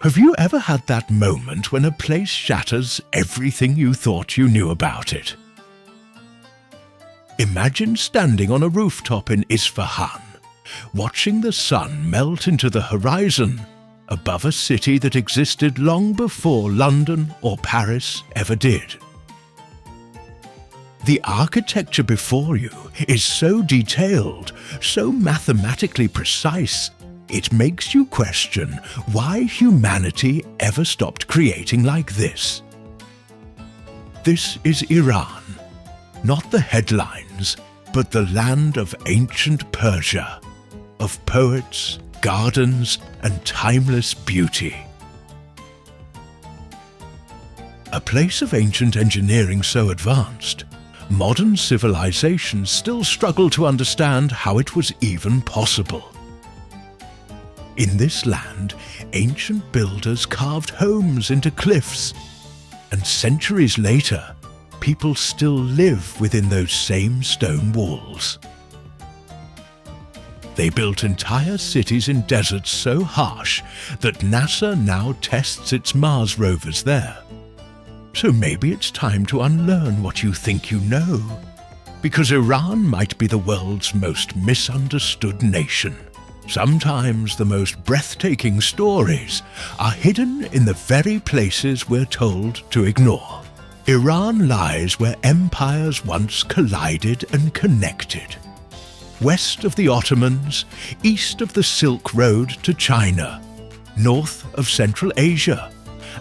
Have you ever had that moment when a place shatters everything you thought you knew about it? Imagine standing on a rooftop in Isfahan, watching the sun melt into the horizon above a city that existed long before London or Paris ever did. The architecture before you is so detailed, so mathematically precise, it makes you question why humanity ever stopped creating like this. This is Iran, not the headlines, but the land of ancient Persia, of poets, gardens, and timeless beauty. A place of ancient engineering so advanced, modern civilizations still struggle to understand how it was even possible. In this land, ancient builders carved homes into cliffs, and centuries later, people still live within those same stone walls. They built entire cities in deserts so harsh that NASA now tests its Mars rovers there. So maybe it's time to unlearn what you think you know, because Iran might be the world's most misunderstood nation. Sometimes the most breathtaking stories are hidden in the very places we're told to ignore. Iran lies where empires once collided and connected. West of the Ottomans, east of the Silk Road to China, north of Central Asia,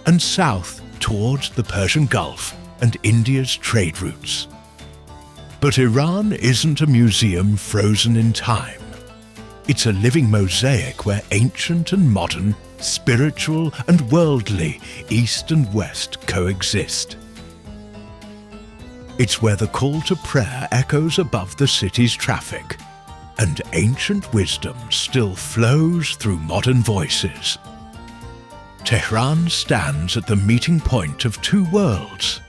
and south towards the Persian Gulf and India's trade routes. But Iran isn't a museum frozen in time. It's a living mosaic where ancient and modern, spiritual and worldly, east and west coexist. It's where the call to prayer echoes above the city's traffic, and ancient wisdom still flows through modern voices. Tehran stands at the meeting point of two worlds,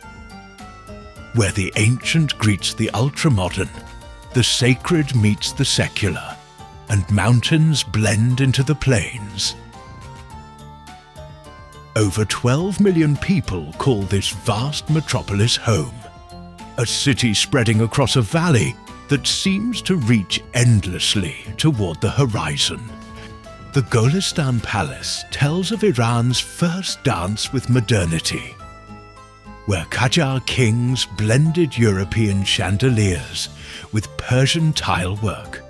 where the ancient greets the ultra-modern, the sacred meets the secular, and mountains blend into the plains. Over 12 million people call this vast metropolis home, a city spreading across a valley that seems to reach endlessly toward the horizon. The Golistan Palace tells of Iran's first dance with modernity, where Qajar kings blended European chandeliers with Persian tile work,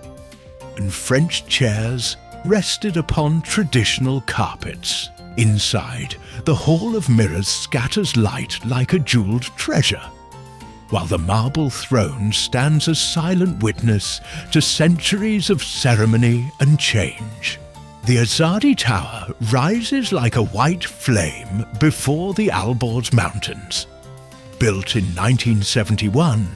and French chairs rested upon traditional carpets. Inside, the Hall of Mirrors scatters light like a jeweled treasure, while the marble throne stands as silent witness to centuries of ceremony and change. The Azadi Tower rises like a white flame before the Alborz Mountains. Built in 1971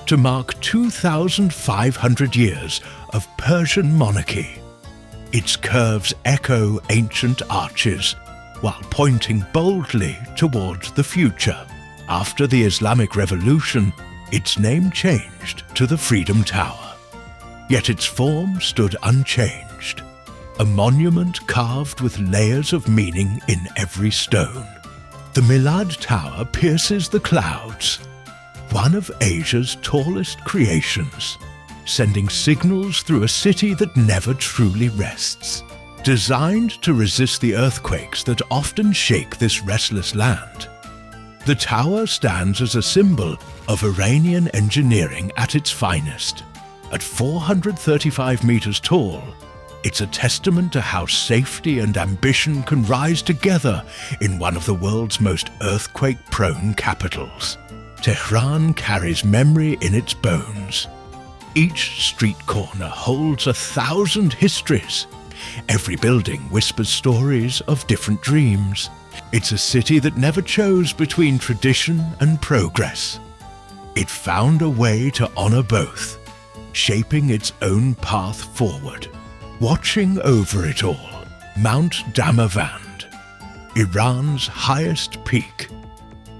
to mark 2,500 years of Persian monarchy. Its curves echo ancient arches while pointing boldly towards the future. After the Islamic Revolution, its name changed to the Freedom Tower. Yet its form stood unchanged. A monument carved with layers of meaning in every stone. The Milad Tower pierces the clouds, one of Asia's tallest creations, sending signals through a city that never truly rests. Designed to resist the earthquakes that often shake this restless land, the tower stands as a symbol of Iranian engineering at its finest. At 435 meters tall, it's a testament to how safety and ambition can rise together in one of the world's most earthquake-prone capitals. Tehran carries memory in its bones. Each street corner holds 1,000 histories. Every building whispers stories of different dreams. It's a city that never chose between tradition and progress. It found a way to honor both, shaping its own path forward. Watching over it all, Mount Damavand, Iran's highest peak,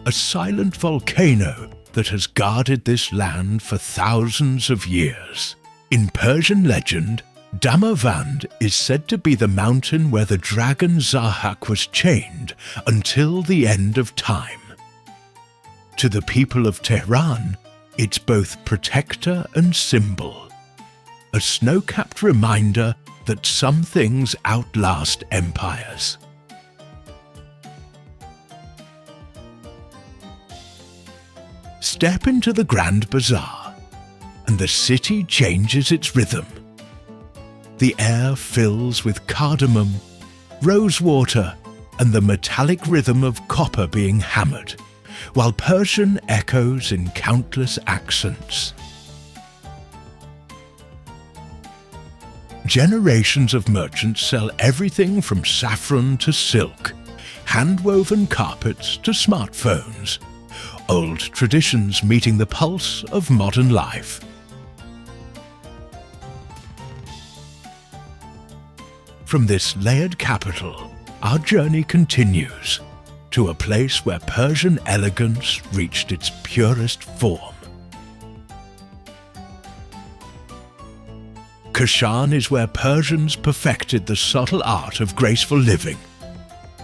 a silent volcano that has guarded this land for thousands of years. In Persian legend, Damavand is said to be the mountain where the dragon Zahak was chained until the end of time. To the people of Tehran, it's both protector and symbol, a snow-capped reminder that some things outlast empires. Step into the Grand Bazaar, and the city changes its rhythm. The air fills with cardamom, rosewater, and the metallic rhythm of copper being hammered, while Persian echoes in countless accents. Generations of merchants sell everything from saffron to silk, hand-woven carpets to smartphones, old traditions meeting the pulse of modern life. From this layered capital, our journey continues to a place where Persian elegance reached its purest form. Kashan is where Persians perfected the subtle art of graceful living,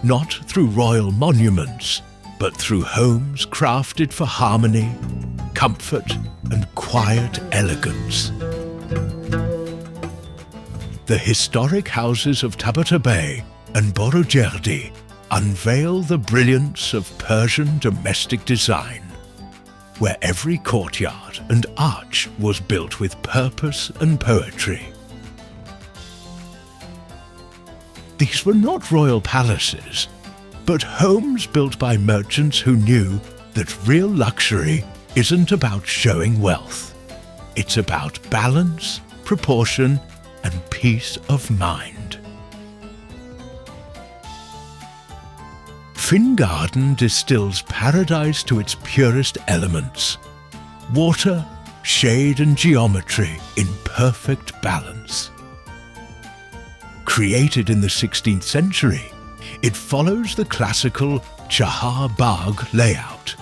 not through royal monuments, but through homes crafted for harmony, comfort, and quiet elegance. The historic houses of Tabatabai and Borujerdi unveil the brilliance of Persian domestic design, where every courtyard and arch was built with purpose and poetry. These were not royal palaces, but homes built by merchants who knew that real luxury isn't about showing wealth. It's about balance, proportion, and peace of mind. Finn Garden distills paradise to its purest elements: water, shade, and geometry in perfect balance. Created in the 16th century, it follows the classical Chahar Bagh layout: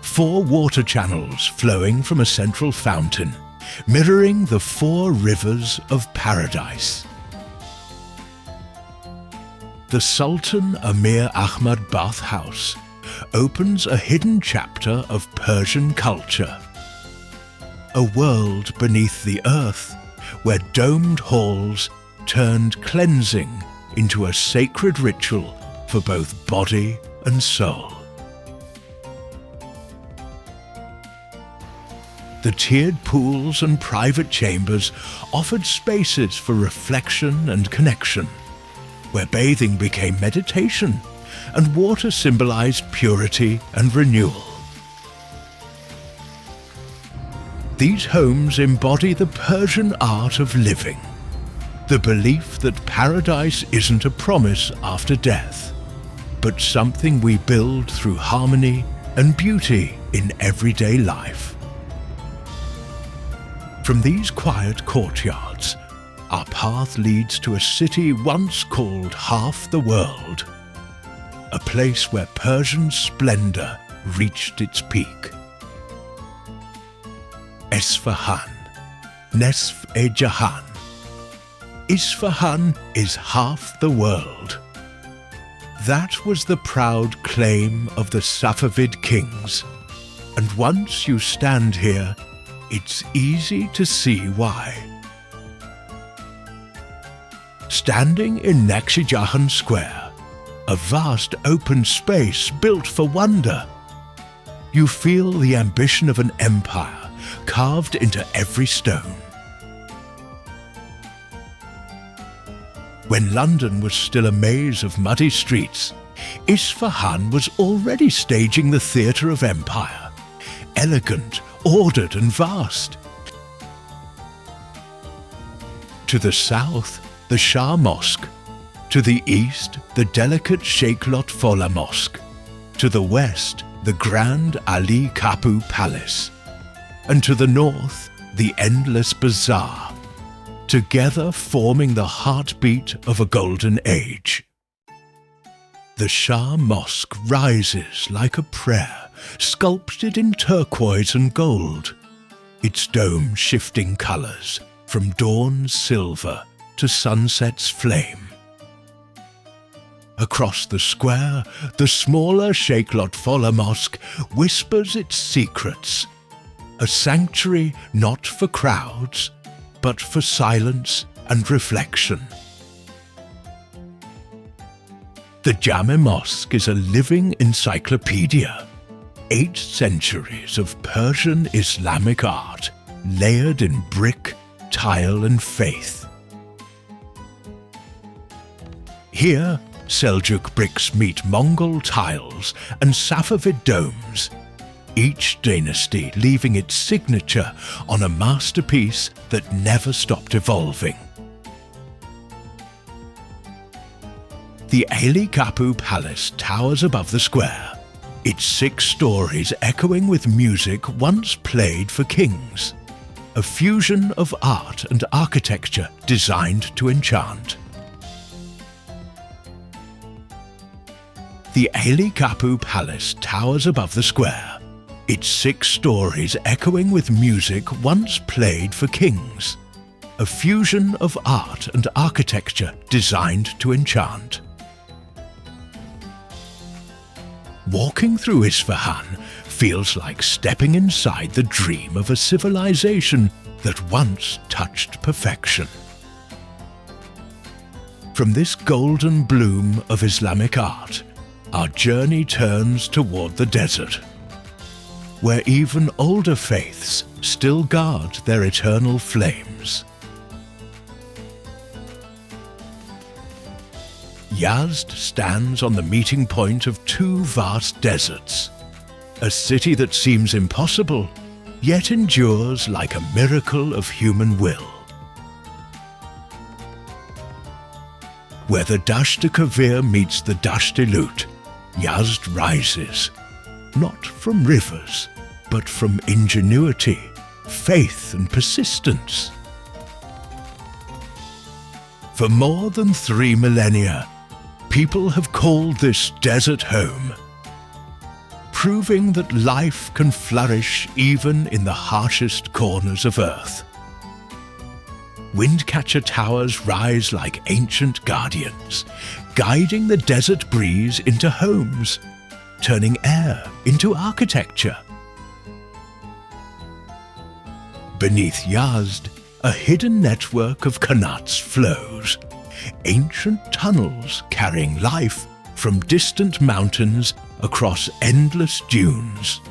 4 water channels flowing from a central fountain, mirroring the 4 rivers of paradise. The Sultan Amir Ahmad Bath House opens a hidden chapter of Persian culture, a world beneath the earth where domed halls turned cleansing into a sacred ritual for both body and soul. The tiered pools and private chambers offered spaces for reflection and connection, where bathing became meditation and water symbolized purity and renewal. These homes embody the Persian art of living, the belief that paradise isn't a promise after death, but something we build through harmony and beauty in everyday life. From these quiet courtyards, our path leads to a city once called half the world, a place where Persian splendor reached its peak. Esfahan, Nesf-e-Jahan. Isfahan is half the world. That was the proud claim of the Safavid kings, and once you stand here, it's easy to see why. Standing in Naxi-Jahan Square, a vast open space built for wonder, you feel the ambition of an empire carved into every stone. When London was still a maze of muddy streets, Isfahan was already staging the theatre of empire, elegant, ordered and vast. To the south, the Shah Mosque. To the east, the delicate Sheikh Lotfola Mosque. To the west, the grand Ali Kapu Palace. And to the north, the endless bazaar, together forming the heartbeat of a golden age. The Shah Mosque rises like a prayer, sculpted in turquoise and gold, its dome shifting colours from dawn silver to sunset's flame. Across the square, the smaller Sheikh Lotfolla Mosque whispers its secrets, a sanctuary not for crowds, but for silence and reflection. The Jame Mosque is a living encyclopedia. 8 centuries of Persian Islamic art, layered in brick, tile and faith. Here, Seljuk bricks meet Mongol tiles and Safavid domes, each dynasty leaving its signature on a masterpiece that never stopped evolving. The Ali Kapu Palace towers above the square, its 6 stories echoing with music once played for kings, a fusion of art and architecture designed to enchant. The Ali Kapu Palace towers above the square, its 6 stories echoing with music once played for kings, a fusion of art and architecture designed to enchant. Walking through Isfahan feels like stepping inside the dream of a civilization that once touched perfection. From this golden bloom of Islamic art, our journey turns toward the desert, where even older faiths still guard their eternal flames. Yazd stands on the meeting point of 2 vast deserts, a city that seems impossible, yet endures like a miracle of human will. Where the Dasht-e-Kavir meets the Dasht-e-Lut, Yazd rises, not from rivers, but from ingenuity, faith and persistence. For more than 3 millennia, people have called this desert home, proving that life can flourish even in the harshest corners of Earth. Windcatcher towers rise like ancient guardians, guiding the desert breeze into homes, turning air into architecture. Beneath Yazd, a hidden network of qanats flows, ancient tunnels carrying life from distant mountains across endless dunes.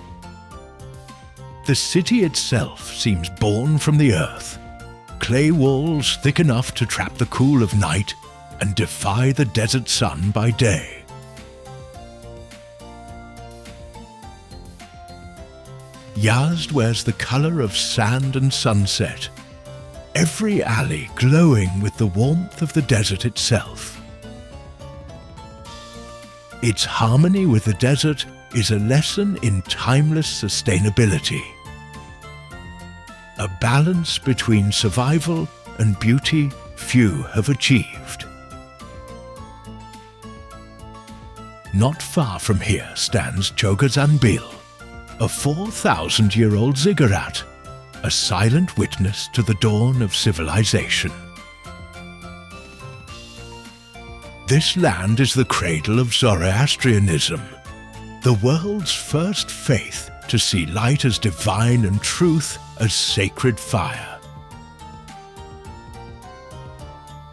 The city itself seems born from the earth, clay walls thick enough to trap the cool of night and defy the desert sun by day. Yazd wears the color of sand and sunset, every alley glowing with the warmth of the desert itself. Its harmony with the desert is a lesson in timeless sustainability. A balance between survival and beauty few have achieved. Not far from here stands Chogazanbil, a 4,000-year-old ziggurat, a silent witness to the dawn of civilization. This land is the cradle of Zoroastrianism, the world's first faith to see light as divine and truth as sacred fire.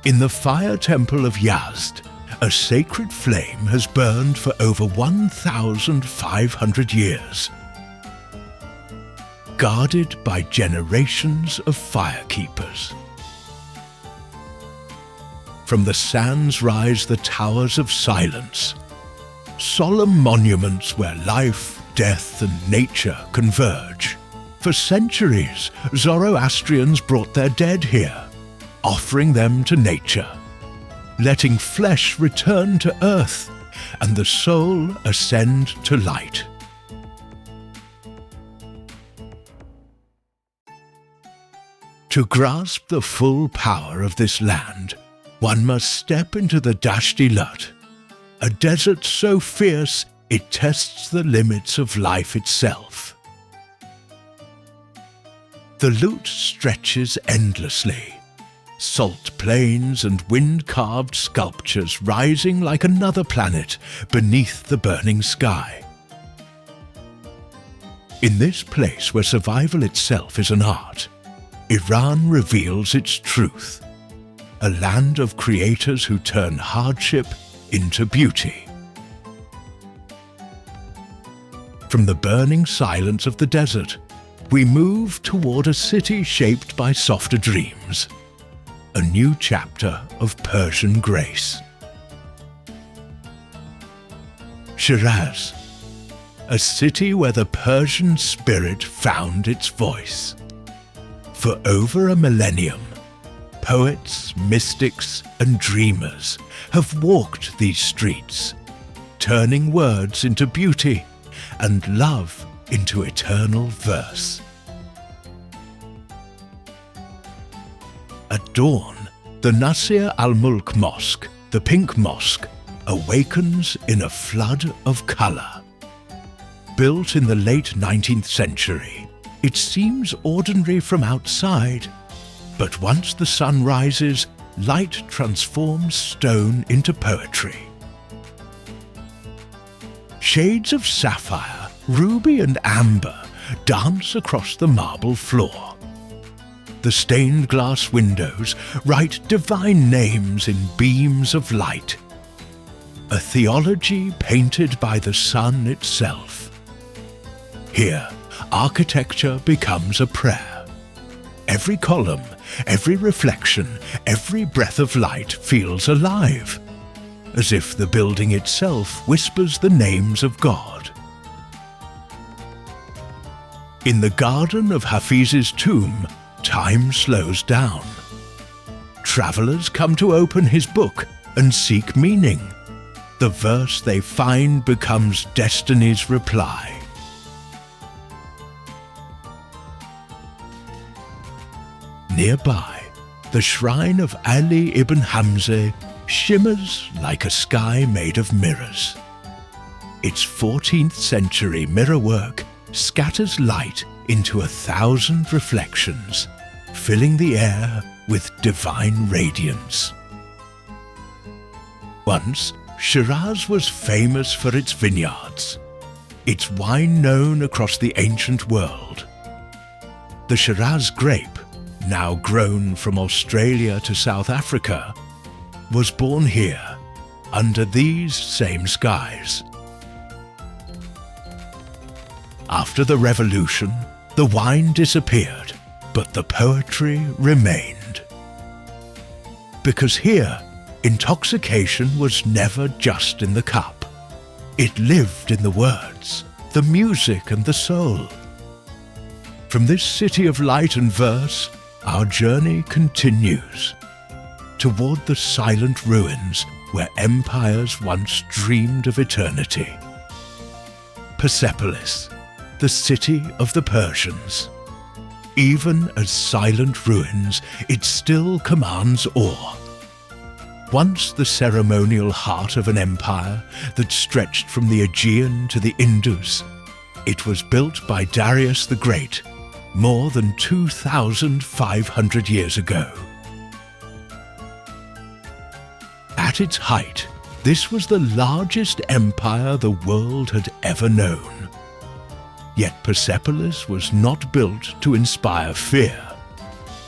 In the fire temple of Yazd, a sacred flame has burned for over 1,500 years, guarded by generations of firekeepers. From the sands rise the towers of silence, solemn monuments where life, death and nature converge. For centuries, Zoroastrians brought their dead here, offering them to nature, letting flesh return to earth and the soul ascend to light. To grasp the full power of this land, one must step into the Dasht-e-Lut, a desert so fierce it tests the limits of life itself. The Lut stretches endlessly, salt plains and wind-carved sculptures rising like another planet beneath the burning sky. In this place where survival itself is an art, Iran reveals its truth, a land of creators who turn hardship into beauty. From the burning silence of the desert, we move toward a city shaped by softer dreams, a new chapter of Persian grace. Shiraz, a city where the Persian spirit found its voice. For over a millennium, poets, mystics, and dreamers have walked these streets, turning words into beauty and love into eternal verse. At dawn, the Nasir al-Mulk Mosque, the Pink Mosque, awakens in a flood of colour. Built in the late 19th century, it seems ordinary from outside, but once the sun rises, light transforms stone into poetry. Shades of sapphire, ruby and amber dance across the marble floor. The stained glass windows write divine names in beams of light, a theology painted by the sun itself. Here, architecture becomes a prayer. Every column, every reflection, every breath of light feels alive, as if the building itself whispers the names of God. In the garden of Hafiz's tomb, time slows down. Travelers come to open his book and seek meaning. The verse they find becomes destiny's reply. Nearby, the shrine of Ali ibn Hamza shimmers like a sky made of mirrors. Its 14th century mirrorwork scatters light into 1,000 reflections, filling the air with divine radiance. Once, Shiraz was famous for its vineyards, its wine known across the ancient world. The Shiraz grape, now grown from Australia to South Africa, was born here, under these same skies. After the revolution, the wine disappeared, but the poetry remained. Because here, intoxication was never just in the cup. It lived in the words, the music and the soul. From this city of light and verse, our journey continues toward the silent ruins where empires once dreamed of eternity. Persepolis, the city of the Persians. Even as silent ruins, it still commands awe. Once the ceremonial heart of an empire that stretched from the Aegean to the Indus, it was built by Darius the Great more than 2,500 years ago. At its height, this was the largest empire the world had ever known. Yet Persepolis was not built to inspire fear,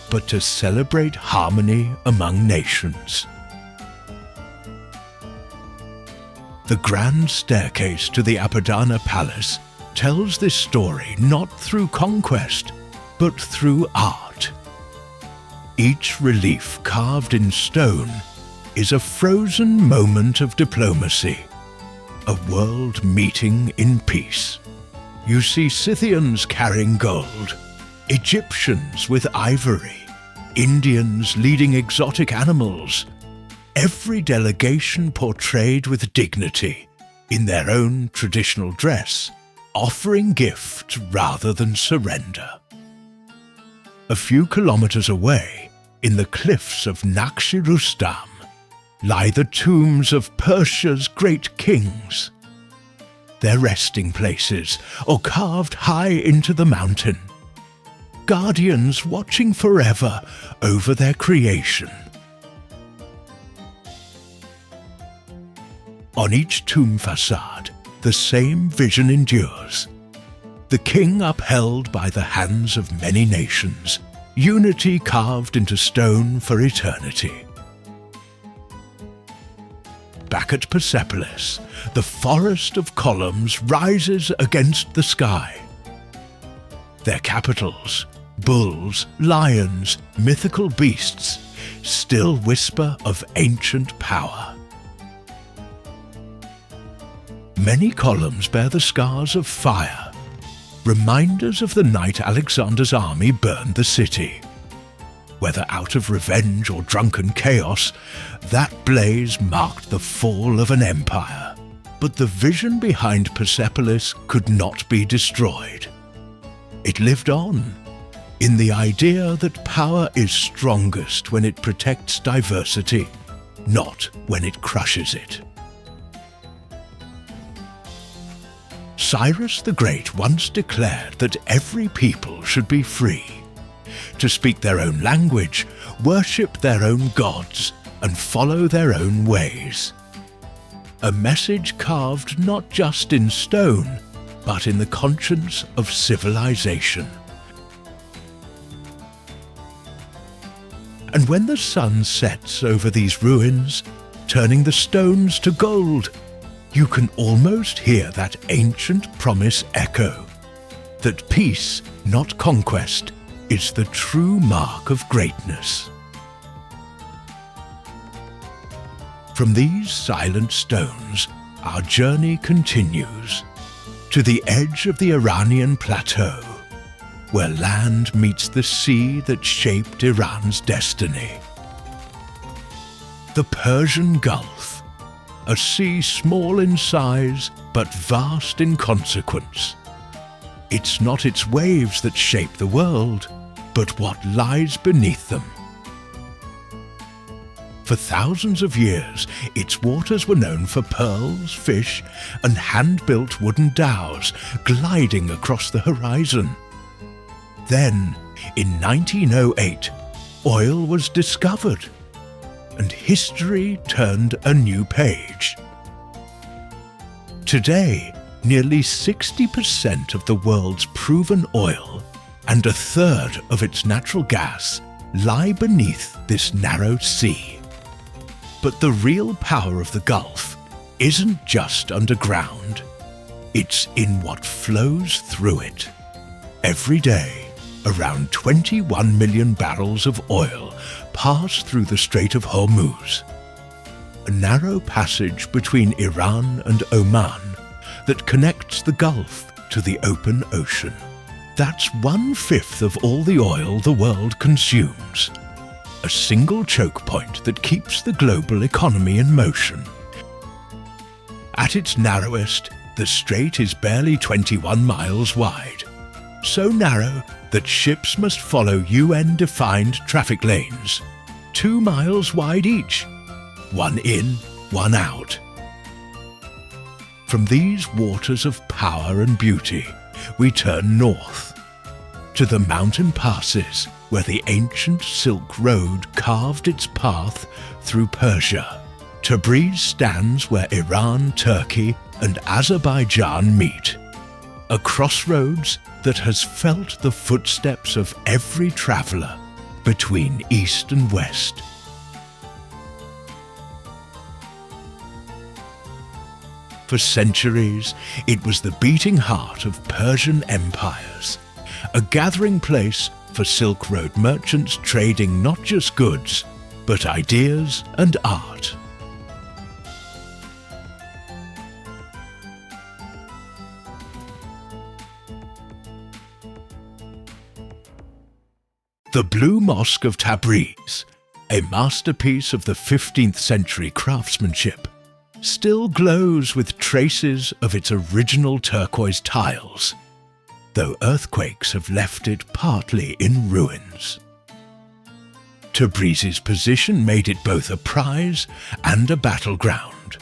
but to celebrate harmony among nations. The grand staircase to the Apadana Palace tells this story not through conquest, but through art. Each relief carved in stone is a frozen moment of diplomacy, a world meeting in peace. You see Scythians carrying gold, Egyptians with ivory, Indians leading exotic animals, every delegation portrayed with dignity, in their own traditional dress, offering gift rather than surrender. A few kilometers away, in the cliffs of Nakshi Rustam, lie the tombs of Persia's great kings. Their resting places are carved high into the mountain. guardians watching forever over their creation. On each tomb facade, the same vision endures. The king upheld by the hands of many nations, unity carved into stone for eternity. Back at Persepolis, the forest of columns rises against the sky. Their capitals, bulls, lions, mythical beasts, still whisper of ancient power. Many columns bear the scars of fire, reminders of the night Alexander's army burned the city. Whether out of revenge or drunken chaos, that blaze marked the fall of an empire. But the vision behind Persepolis could not be destroyed. It lived on, in the idea that power is strongest when it protects diversity, not when it crushes it. Cyrus the Great once declared that every people should be free, to speak their own language, worship their own gods, and follow their own ways. A message carved not just in stone, but in the conscience of civilization. And when the sun sets over these ruins, turning the stones to gold, you can almost hear that ancient promise echo, that peace, not conquest, is the true mark of greatness. From these silent stones, our journey continues to the edge of the Iranian plateau, where land meets the sea that shaped Iran's destiny. The Persian Gulf, a sea small in size but vast in consequence. It's not its waves that shape the world, but what lies beneath them. For thousands of years, its waters were known for pearls, fish, and hand-built wooden dhows gliding across the horizon. Then, in 1908, oil was discovered, and history turned a new page. Today, nearly 60% of the world's proven oil and a third of its natural gas lie beneath this narrow sea. But the real power of the Gulf isn't just underground, it's in what flows through it. Every day, around 21 million barrels of oil pass through the Strait of Hormuz, a narrow passage between Iran and Oman that connects the Gulf to the open ocean. That's 1/5 of all the oil the world consumes. A single choke point that keeps the global economy in motion. At its narrowest, the strait is barely 21 miles wide, so narrow that ships must follow UN-defined traffic lanes, 2 miles wide each, one in, one out. From these waters of power and beauty, we turn north, to the mountain passes where the ancient Silk Road carved its path through Persia. Tabriz stands where Iran, Turkey, and Azerbaijan meet, a crossroads that has felt the footsteps of every traveler between East and West. For centuries, it was the beating heart of Persian empires, a gathering place for Silk Road merchants trading not just goods, but ideas and art. The Blue Mosque of Tabriz, a masterpiece of the 15th century craftsmanship, still glows with traces of its original turquoise tiles, though earthquakes have left it partly in ruins. Tabriz's position made it both a prize and a battleground.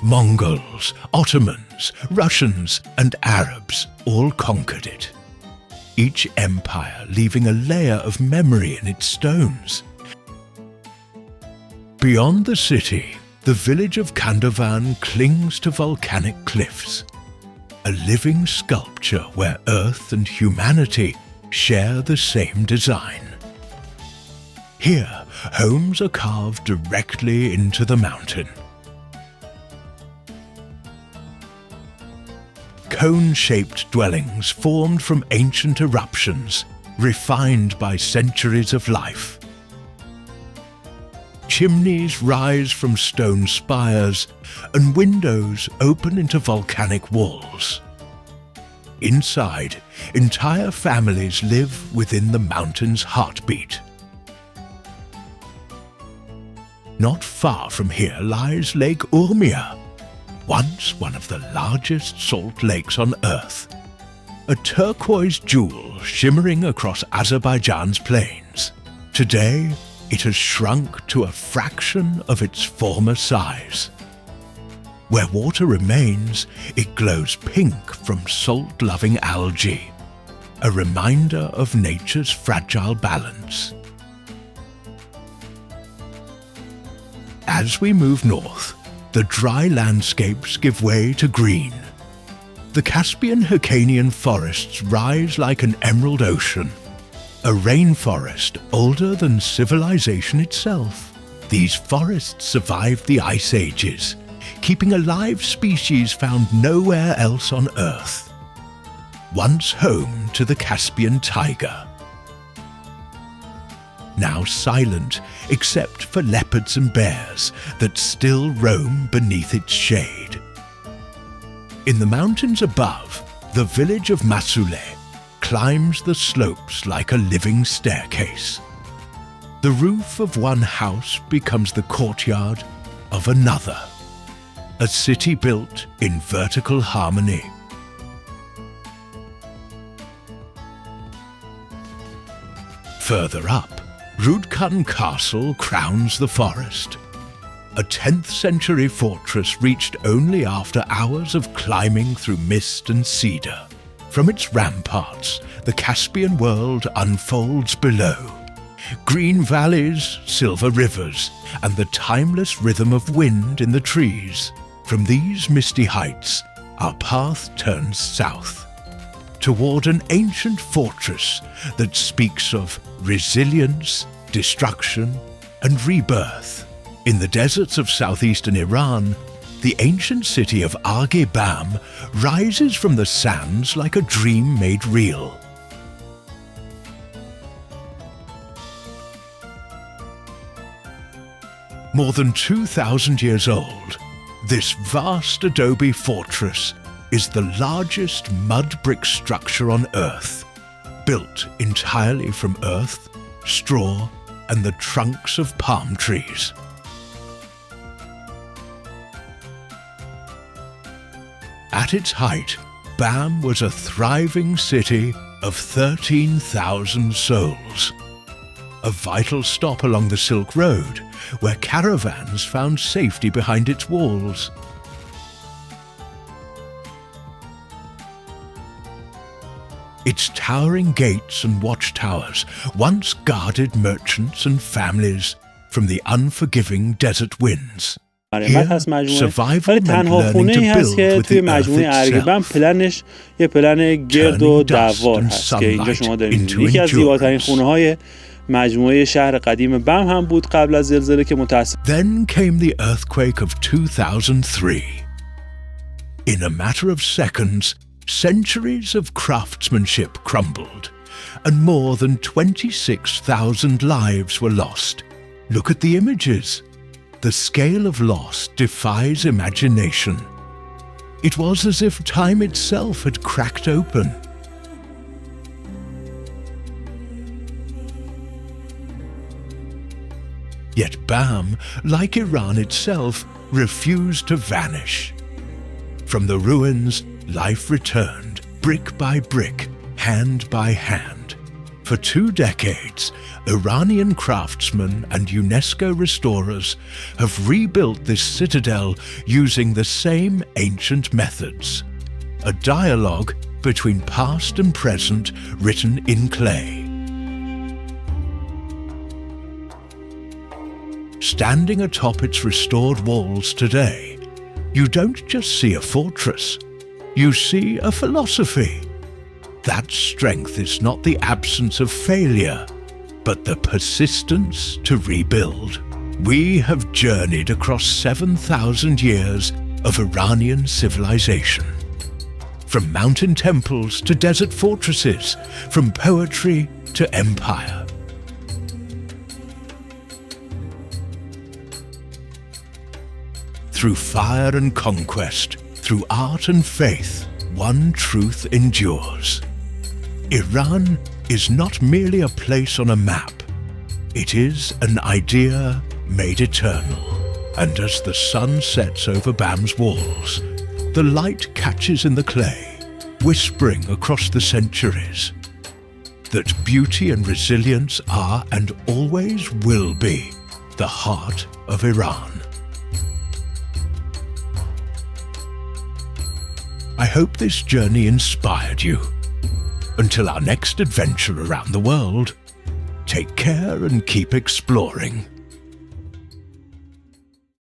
Mongols, Ottomans, Russians, and Arabs all conquered it. each empire leaving a layer of memory in its stones. Beyond the city, the village of Kandovan clings to volcanic cliffs, a living sculpture where Earth and humanity share the same design. Here, homes are carved directly into the mountain. Cone-shaped dwellings formed from ancient eruptions, refined by centuries of life. Chimneys rise from stone spires, and windows open into volcanic walls. Inside, entire families live within the mountain's heartbeat. Not far from here lies Lake Urmia, once one of the largest salt lakes on Earth, a turquoise jewel shimmering across Azerbaijan's plains. Today, it has shrunk to a fraction of its former size. Where water remains, it glows pink from salt-loving algae, a reminder of nature's fragile balance. As we move north, the dry landscapes give way to green. The Caspian Hyrcanian forests rise like an emerald ocean, a rainforest older than civilization itself. These forests survived the ice ages, keeping alive species found nowhere else on Earth. Once home to the Caspian tiger. Now silent except for leopards and bears that still roam beneath its shade. In the mountains above, the village of Masule climbs the slopes like a living staircase. The roof of one house becomes the courtyard of another, a city built in vertical harmony. Further up, Rudkun Castle crowns the forest, a 10th century fortress reached only after hours of climbing through mist and cedar. From its ramparts, the Caspian world unfolds below. Green valleys, silver rivers, and the timeless rhythm of wind in the trees. From these misty heights, our path turns south, toward an ancient fortress that speaks of resilience, destruction, and rebirth. In the deserts of southeastern Iran, the ancient city of Arge-Bam rises from the sands like a dream made real. More than 2,000 years old, this vast adobe fortress is the largest mud brick structure on Earth, built entirely from earth, straw, and the trunks of palm trees. At its height, Bam was a thriving city of 13,000 souls, a vital stop along the Silk Road, where caravans found safety behind its walls. Its towering gates and watchtowers once guarded merchants and families from the unforgiving desert winds. Here, survival meant learning to build with the earth itself, پلنش یه پلن گرد و دوار هست که اینجا شما دارید. یکی از زیباترین خونه‌های مجموعه شهر قدیم بم هم بود قبل از زلزله که Then came the earthquake of 2003. In a matter of seconds, centuries of craftsmanship crumbled, and more than 26,000 lives were lost. Look at the images. The scale of loss defies imagination. It was as if time itself had cracked open. Yet Bam, like Iran itself, refused to vanish. From the ruins, life returned, brick by brick, hand by hand. For 2 decades, Iranian craftsmen and UNESCO restorers have rebuilt this citadel using the same ancient methods. A dialogue between past and present written in clay. Standing atop its restored walls today, you don't just see a fortress, you see a philosophy. That strength is not the absence of failure, but the persistence to rebuild. We have journeyed across 7,000 years of Iranian civilization. From mountain temples to desert fortresses, from poetry to empire. Through fire and conquest, through art and faith, one truth endures. Iran is not merely a place on a map. It is an idea made eternal. And as the sun sets over Bam's walls, the light catches in the clay, whispering across the centuries, that beauty and resilience are and always will be the heart of Iran. I hope this journey inspired you. Until our next adventure around the world, take care and keep exploring.